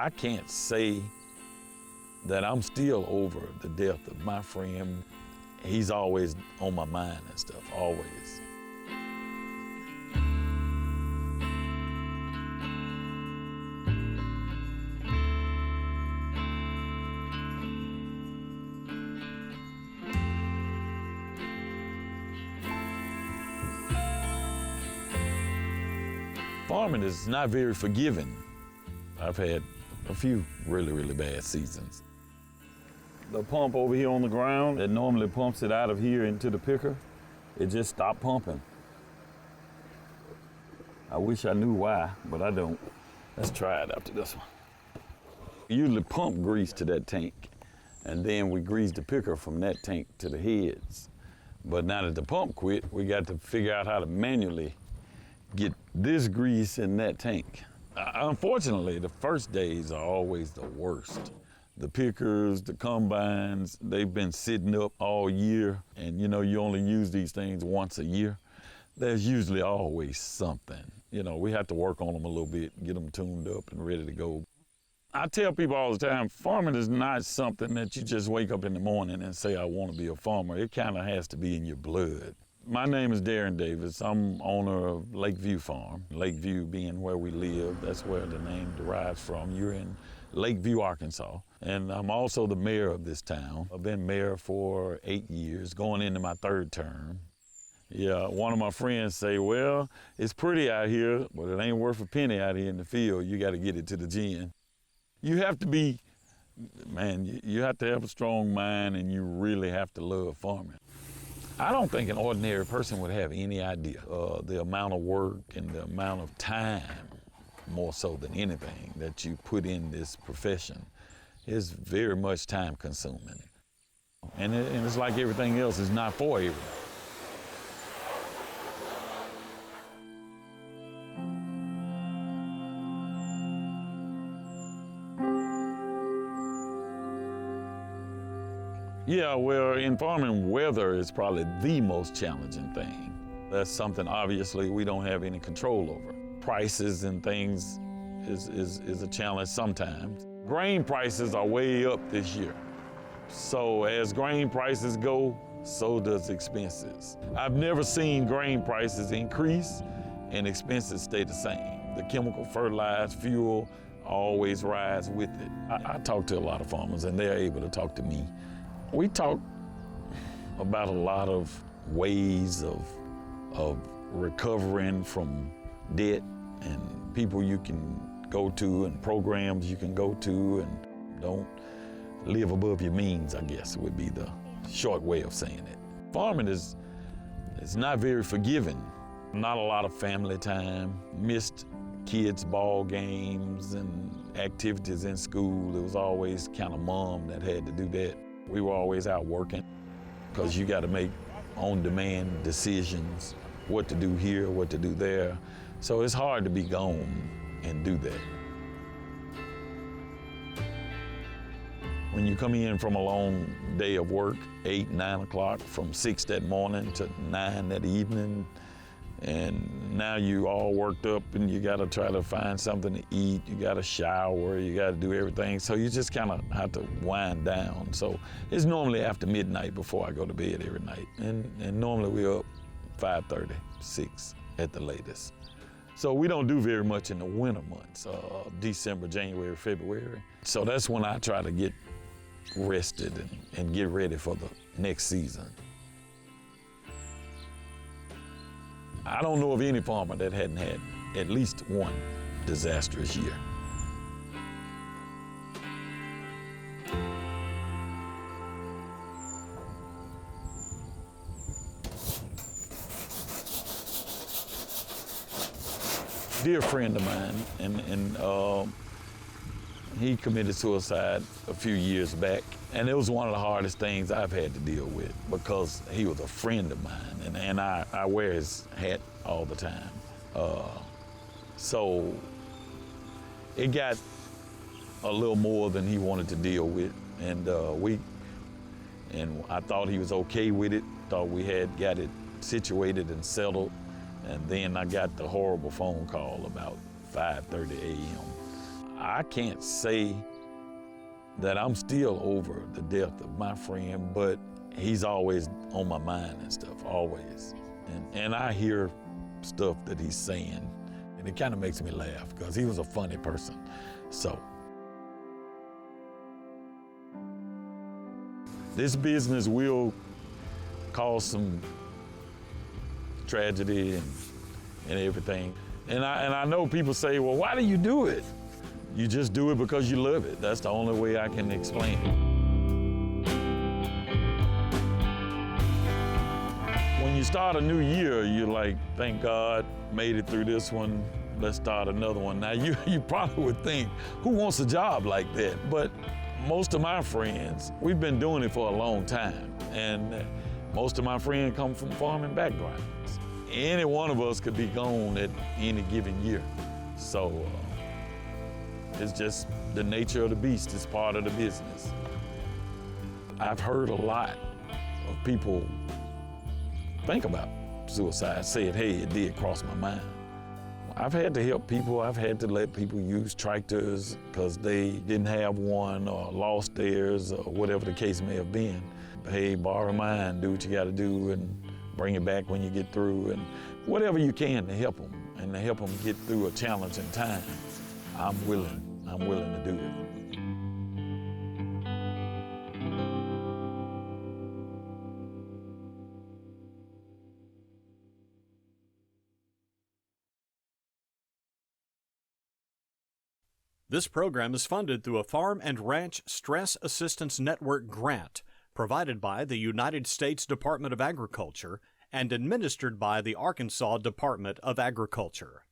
I can't say that I'm still over the death of my friend. He's always on my mind and stuff, always. Farming is not very forgiving. I've had a few really, really bad seasons. The pump over here on the ground that normally pumps it out of here into the picker, it just stopped pumping. I wish I knew why, but I don't. Let's try it after this one. We usually pump grease to that tank, and then we grease the picker from that tank to the heads. But now that the pump quit, we got to figure out how to manually get this grease in that tank. Unfortunately, the first days are always the worst. The pickers, the combines, they've been sitting up all year, and you know, you only use these things once a year. There's usually always something. You know, we have to work on them a little bit, get them tuned up and ready to go. I tell people all the time, farming is not something that you just wake up in the morning and say, I want to be a farmer. It kind of has to be in your blood. My name is Darrin Davis. I'm owner of Lakeview Farm. Lakeview being where we live, that's where the name derives from. You're in Lakeview, Arkansas. And I'm also the mayor of this town. I've been mayor for 8 years, going into my 3rd term. Yeah, one of my friends say, well, it's pretty out here, but it ain't worth a penny out here in the field. You got to get it to the gin. You have to be, man, you have to have a strong mind, and you really have to love farming. I don't think an ordinary person would have any idea the amount of work and the amount of time, more so than anything, that you put in this profession. Is very much time consuming. And it's like everything else, it's not for everyone. Yeah, well, in farming, weather is probably the most challenging thing. That's something obviously we don't have any control over. Prices and things is a challenge sometimes. Grain prices are way up this year. So as grain prices go, so does expenses. I've never seen grain prices increase and expenses stay the same. The chemical fertilizer, fuel always rise with it. I talk to a lot of farmers and they're able to talk to me. We talk about a lot of ways of recovering from debt and people you can go to and programs you can go to, and don't live above your means, I guess would be the short way of saying it. Farming is not very forgiving. Not a lot of family time, missed kids' ball games and activities in school. It was always kind of mom that had to do that. We were always out working because you got to make on-demand decisions, what to do here, what to do there. So it's hard to be gone and do that. When you come in from a long day of work, 8, 9 o'clock, from 6 that morning to 9 that evening, and now you all worked up and you gotta try to find something to eat, you gotta shower, you gotta do everything, so you just kind of have to wind down. So it's normally after midnight before I go to bed every night, and normally we're up 5:30, 6 at the latest. So we don't do very much in the winter months, December, January, February. So that's when I try to get rested and get ready for the next season. I don't know of any farmer that hadn't had at least one disastrous year. Dear friend of mine, and he committed suicide a few years back, and it was one of the hardest things I've had to deal with because he was a friend of mine, and I wear his hat all the time. So it got a little more than he wanted to deal with, and I thought he was okay with it, thought we had got it situated and settled. And then I got the horrible phone call about 5:30 a.m. I can't say that I'm still over the death of my friend, but he's always on my mind and stuff, always. And I hear stuff that he's saying, and it kind of makes me laugh because he was a funny person. So this business will cause some tragedy and everything. And I know people say, well, why do you do it? You just do it because you love it. That's the only way I can explain it. When you start a new year, you're like, thank God, made it through this one, let's start another one. Now, you probably would think, who wants a job like that? But most of my friends, we've been doing it for a long time, and most of my friends come from farming backgrounds. Any one of us could be gone at any given year. So it's just the nature of the beast. It's part of the business. I've heard a lot of people think about suicide, said, hey, it did cross my mind. I've had to help people. I've had to let people use tractors because they didn't have one or lost theirs or whatever the case may have been. Hey, borrow mine, do what you got to do and bring it back when you get through, and whatever you can to help them and to help them get through a challenging time. I'm willing to do it. This program is funded through a Farm and Ranch Stress Assistance Network grant provided by the United States Department of Agriculture and administered by the Arkansas Department of Agriculture.